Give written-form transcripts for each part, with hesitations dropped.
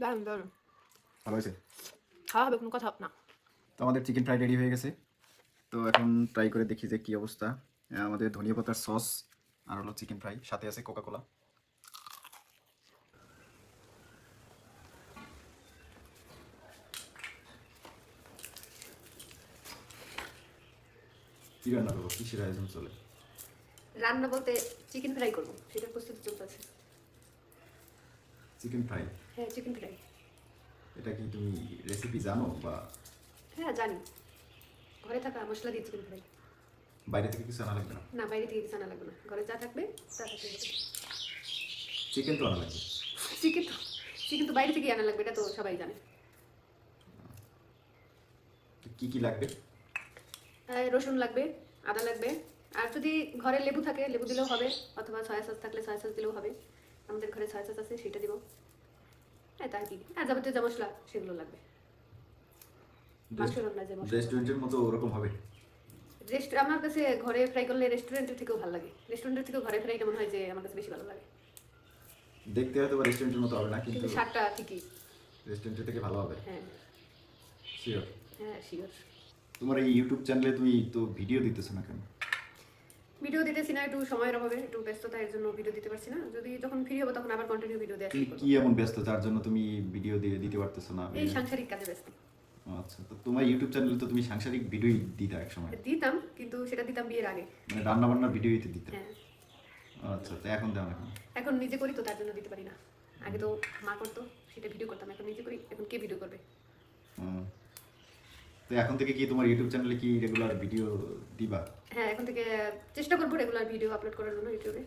দারুণ দারুণ। ভালো হয়েছে? খাওয়া হবে, কোনো কথা না। তো আমাদের চিকেন ফ্রাই রেডি হয়ে গেছে। তো এখন ট্রাই করে দেখি যে কী অবস্থা। আমাদের ধনিয়া পাতার সস আর হলো চিকেন ফ্রাই, সাথে আছে কোকা কোলা। কী রান্না করবো, কিসের আয়োজন চলে? রান্না বলতে চিকেন ফ্রাই করবো, সেটার প্রস্তুতি চলতেছে। Chicken fry? হ্যাঁ, চিকেন ফ্রাই। এটা কি তুমি রেসিপি জানো বা? হ্যাঁ জানি, ঘরে থাকা মশলা দিয়ে চিকেন ফ্রাই। বাইরে থেকে কিছু আনা লাগবে না? না, বাইরে থেকে কিছু আনা লাগবে না, ঘরে যা থাকবে তা থাকবে। চিকেন তো আনা লাগবে। চিকেন তো চিকেন তো বাইরে থেকে আনা লাগবে, এটা তো সবাই জানে। কি কি লাগবে? রসুন লাগবে, আদা লাগবে, আর যদি ঘরে লেবু থাকে লেবু দিলেও হবে, অথবা সয়া সস থাকলে সয়া সস দিলেও হবে। আমাদের ঘরে সয়া সস আছে, সেটা দিব। হ্যাঁ, তার কি আর যাবতীয় যা মশলা সেগুলো লাগবে। মাংস রান্নায় যে মশলা, রেস্টুরেন্টের মতো ওরকম হবে? আমার কাছে ঘরে ফ্রাই করলে রেস্টুরেন্টের থেকেও ভালো লাগে। রেস্টুরেন্টের থেকেও ঘরে ফ্রাইটা মনে হয় যে আমার কাছে বেশি ভালো লাগে। দেখতে হয়তো বা রেস্টুরেন্টের মতো হবে না, কিন্তু কিন্তু স্বাদটা ঠিকই রেস্টুরেন্টের থেকে ভালো হবে। হ্যাঁ শিওর? হ্যাঁ শিওর। তোমার এই ইউটিউব চ্যানেলে তুমি তো ভিডিও দিতেছো না কেন? ভিডিও দিতেছি না, একটু সময়ের অভাবে, একটু ব্যস্ততা, এর জন্য ভিডিও দিতে পারছি না। যদি যখন ফ্রি হবো তখন আবার কন্টিনিউ ভিডিও দেওয়া তুমি শুরু করবো। কি এমন ব্যস্ত যার জন্য তুমি ভিডিও দিতে পারতেছো না? এই সাংসারিক কাজে ব্যস্ত। আচ্ছা, তো তোমার ইউটিউব চ্যানেলে তো তুমি সাংসারিক ভিডিওই দিতে এক সময়। দিতাম, কিন্তু সেটা দিতাম বিয়ের আগে। মানে রান্না বান্নার ভিডিওই তো দিতে। হ্যাঁ, আচ্ছা, তো এখন দাও না কেন? এখন নিজে করি তো তার জন্য দিতে পারি না। আগে তো মা করতো, সেটা ভিডিও করতাম, এখন নিজে করি, এখন কে ভিডিও করবে? হুম। তো এখন থেকে কি তোমার ইউটিউব চ্যানেলে কি রেগুলার ভিডিও দিবা? হ্যাঁ, এখন থেকে চেষ্টা করবো রেগুলার ভিডিও আপলোড করার জন্য ইউটিউবে।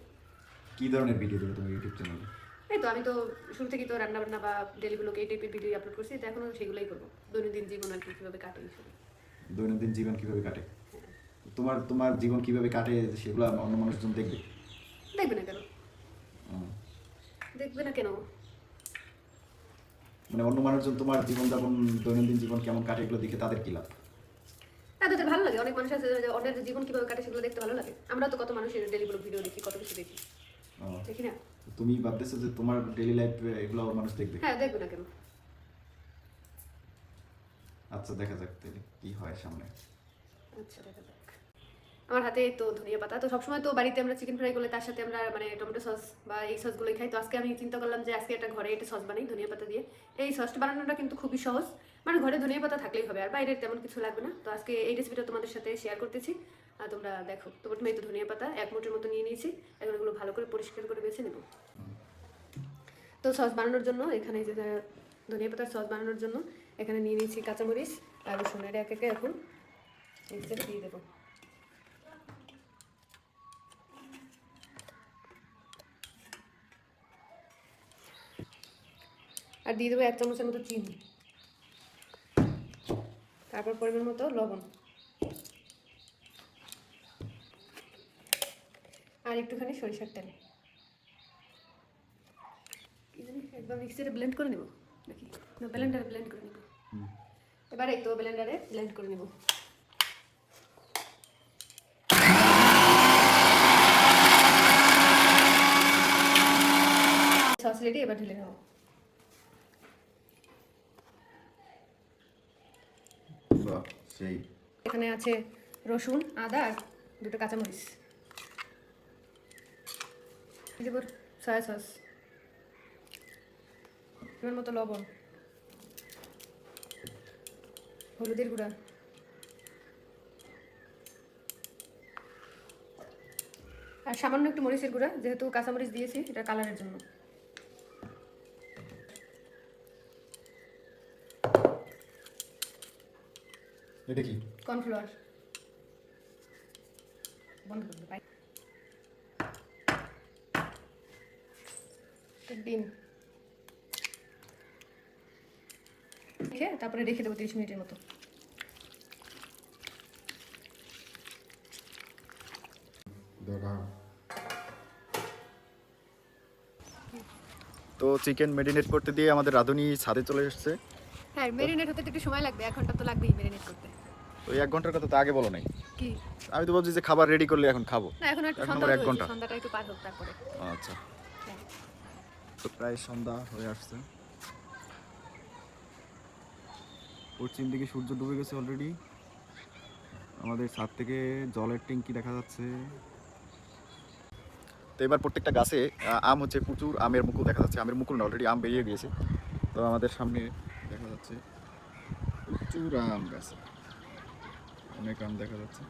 কি ধরনের ভিডিও দেবে তোমার ইউটিউব চ্যানেলে? এই তো আমি তো শুরু থেকেই তো রান্না বান্না বা ডেলি ব্লগ এই টাইপের ভিডিও আপলোড করছি, তো এখনও সেগুলোই করবো। দৈনন্দিন জীবন আর কি, কীভাবে কাটে এইসব। দৈনন্দিন জীবন কিভাবে কাটে? তোমার তোমার জীবন কিভাবে কাটে সেগুলো অন্য মানুষজন দেখবে? দেখবে না কেন? হুম। দেখবে না কেন? মানে অন্য মানুষজন তোমার জীবনযাপন, দৈনন্দিন জীবন কেমন কাটে এগুলো দেখে তাদের কি লাভ? তাদের ভালো লাগে। অনেক মানুষ আছে যে অন্যের জীবন কিভাবে কাটে সেগুলো দেখতে ভালো লাগে। আমরা তো কত মানুষের ডেলি ব্লগ ভিডিও দেখি, কত কিছু দেখি, ও, দেখি না? তুমি ভাবতেছো যে তোমার ডেইলি লাইফ এগুলো মানুষ দেখবে? হ্যাঁ, দেখবে না কেন? আচ্ছা, দেখা যাক তাহলে কি হয় সামনে। আচ্ছা, দেখা যাক। আমার হাতে তো ধনিয়া পাতা, তো সবসময় তো বাড়িতে আমরা চিকেন ফ্রাই করলে তার সাথে আমরা মানে টমেটো সস বা এই সসগুলোই খাই। তো আজকে আমি চিন্তা করলাম যে আজকে একটা ঘরে একটা সস বানাই ধনিয়া পাতা দিয়ে। এই সসটা বানানোটা কিন্তু খুবই সহজ, মানে ঘরে ধনিয়া পাতা থাকলেই হবে, আর বাইরের তেমন কিছু লাগবে না। তো আজকে এই রেসিপিটা তোমাদের সাথে শেয়ার করতেছি, আর তোমরা দেখো। তো প্রথমে এই তো ধনিয়া পাতা 1 মুঠের মতো নিয়ে নিয়েছি, এখন এগুলো ভালো করে পরিষ্কার করে বেছে নেব। তো সস বানানোর জন্য এখানে যে ধনিয়া পাতার সস বানানোর জন্য এখানে নিয়ে নিয়েছি কাঁচামরিচ আর রসুন, এর একে এখন মিক্সারে দিয়ে দেবো। আর দিয়ে দেবো 1 চামচের মতো চিনি, তারপর পরিমাণ মতো লবণ, আর একটুখানি সরিষার তেল। কি জানি একবার মিক্সারে ব্লেন্ড করে নেব নাকি? না, ব্লেন্ডারে ব্লেন্ড করে নেব। এবারে তো ব্লেন্ডারে ব্লেন্ড করে নেব। সস রেডি, এবার ঢেলে নেব। বাহ, সেই। এখানে আছে রসুন, আদা আর 2টো কাঁচামরিচ। দেব সয়া সস, এর মতো লবণ, হলুদের গুঁড়া, আর সামান্য একটু মরিচের গুঁড়া, যেহেতু কাঁচামরিচ দিয়েছি এটা কালারের জন্য। এটা কি? কর্নফ্লাওয়ার। বন্ধ করে দেবো। ডিম রেখে তারপরে রেখে দেবো 30 মিনিটের মতো। তো চিকেন মেরিনেট করতে দিয়ে আমাদের রাঁধুনি ছাদে চলে এসেছে। হ্যাঁ, মেরিনেট হতে একটু সময় লাগবে, 1 ঘন্টা তো লাগবেই মেরিনেট করতে। তো 1 ঘন্টার কথা তো আগে বলো নাই। কি? আমি তো ভাবছি যে খাবার রেডি করলে এখন খাবো। না, এখন একটু এখন সন্ধ্যা আবার 1 হয়েছে, ঘন্টা। সন্ধ্যাটা একটু পার হোক তারপরে। আচ্ছা, হ্যাঁ। তো প্রায় সন্ধ্যা হয়ে আসছে। পশ্চিম দিকে সূর্য ডুবে গেছে অলরেডি। আমাদের ছাদ থেকে জলের ট্যাঙ্কি দেখা যাচ্ছে। তো এবার প্রত্যেকটা গাছে আম হচ্ছে, প্রচুর আমের মুকুল দেখা যাচ্ছে। আমের মুকুল না, অলরেডি আম বেরিয়ে গিয়েছে। তো আমাদের সামনে দেখা যাচ্ছে প্রচুর আম গাছে, অনেক আম দেখা যাচ্ছে।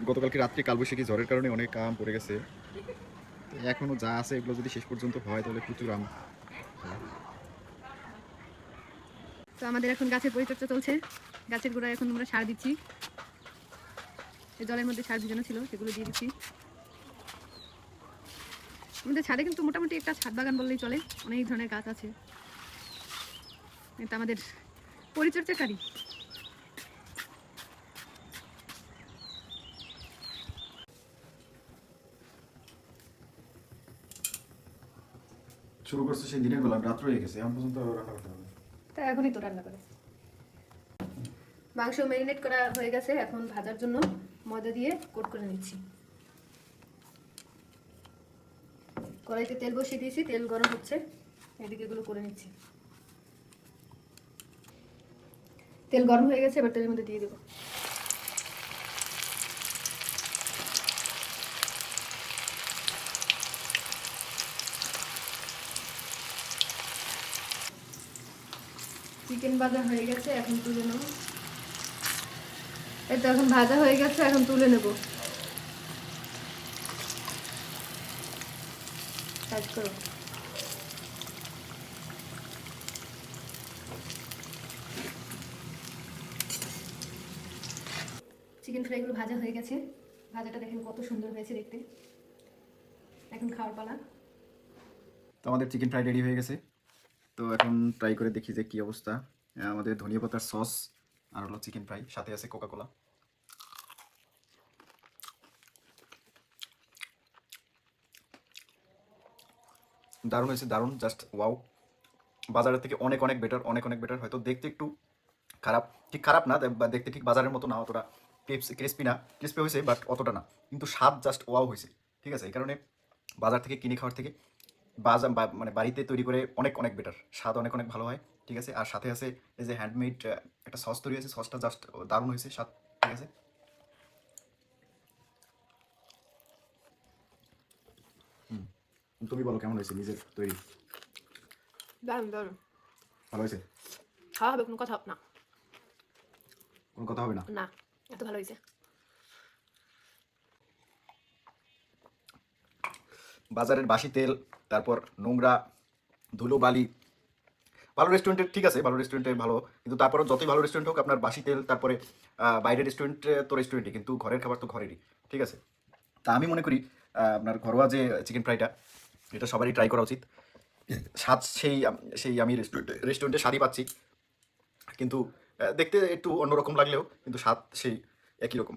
গতকালকে রাত্রে কালবৈশাখী ঝড়ের কারণে অনেক আম পড়ে গেছে। তো এখনো যা আছে এগুলো যদি শেষ পর্যন্ত হয় তাহলে প্রচুর আম। তো আমাদের এখন গাছের পরিচর্যা চলছে। গাছের গোড়ায় এখন আমরা সার দিচ্ছি। এই জলের মধ্যে সার ভিজানো ছিল, সেগুলো দিয়ে দিচ্ছি। আমাদের ছাদে কিন্তু মোটামুটি একটা ছাদ বাগান বললেই চলে, অনেক ধরনের গাছ আছে। এটা আমাদের পরিচর্যাকারী। শুরু করছে সেই দিনের বেলা, রাত্র হয়ে গেছে, এখন পর্যন্ত রান্না করতে হবে। তা এখনই তো রান্না করে মাংস ম্যারিনেট করা হয়ে গেছে, এখন ভাজার জন্য ময়দা দিয়ে কোট করে নিচ্ছি। কড়াইতে তেল বসিয়ে দিয়েছি, তেল গরম হচ্ছে, এদিকে এগুলো করে নিচ্ছি। তেল গরম হয়ে গেছে, এবার তেলের মধ্যে দিয়ে দেবো। চিকেন ভাজা হয়ে গেছে, এখন তুলে নেব। এই তো এখন ভাজা হয়ে গেছে, এখন তুলে নেব। কাজ করো। চিকেন ফ্রাইগুলো ভাজা হয়ে গেছে। ভাজাটা দেখেন কত সুন্দর হয়েছে দেখতে। এখন খাওয়ার পালা। তো আমাদের চিকেন ফ্রাই রেডি হয়ে গেছে। তো এখন ট্রাই করে দেখি যে কী অবস্থা। আমাদের ধনিয়া পাতার সস আর হলো চিকেন ফ্রাই, সাথে আছে কোকা কোলা। দারুণ হয়েছে, দারুণ, জাস্ট ওয়াও। বাজারের থেকে অনেক অনেক বেটার, অনেক অনেক বেটার। হয়তো দেখতে একটু খারাপ, ঠিক খারাপ না, বা দেখতে ঠিক বাজারের মতো না, অতটা ক্রিস্পি না, ক্রিস্পি হয়েছে বাট অতটা না, কিন্তু স্বাদ জাস্ট ওয়াও হয়েছে। ঠিক আছে, এই কারণে বাজার থেকে কিনে খাওয়ার থেকে মানে বাড়িতে তৈরি করে অনেক অনেক বেটার, স্বাদ অনেক অনেক ভালো হয়। ঠিক আছে, আর সাথে আছে এই যে হ্যান্ডমেড একটা সস তৈরি হয়েছে, সসটা জাস্ট দারুণ হয়েছে স্বাদ। ঠিক আছে, তুমি বলো কেমন হয়েছে নিজের তৈরি? দারুণ দারুণ। ভালো হয়েছে? খাওয়া হবে, কোনো কথা না। কোনো কথা হবে না? না, এত ভালো হয়েছে। বাজারের বাসি তেল, তারপর নোংরা ধুলো বালি। ভালো রেস্টুরেন্টের ঠিক আছে, ভালো রেস্টুরেন্টে ভালো, কিন্তু তারপরে যতই ভালো রেস্টুরেন্ট হোক, আপনার বাসি তেল, তারপরে বাইরের রেস্টুরেন্টে তো রেস্টুরেন্টই, কিন্তু ঘরের খাবার তো ঘরেরই। ঠিক আছে, তা আমি মনে করি আপনার ঘরোয়া যে চিকেন ফ্রাইটা, এটা সবারই ট্রাই করা উচিত। স্বাদ সেই সেই আমি রেস্টুরেন্টে স্বাদই পাচ্ছি, কিন্তু দেখতে একটু অন্যরকম লাগলেও কিন্তু স্বাদ সেই একই রকম।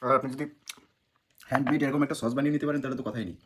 আর আপনি যদি হ্যান্ডমেড এরকম একটা সস বানিয়ে নিতে পারেন তাহলে তো কথাই নেই।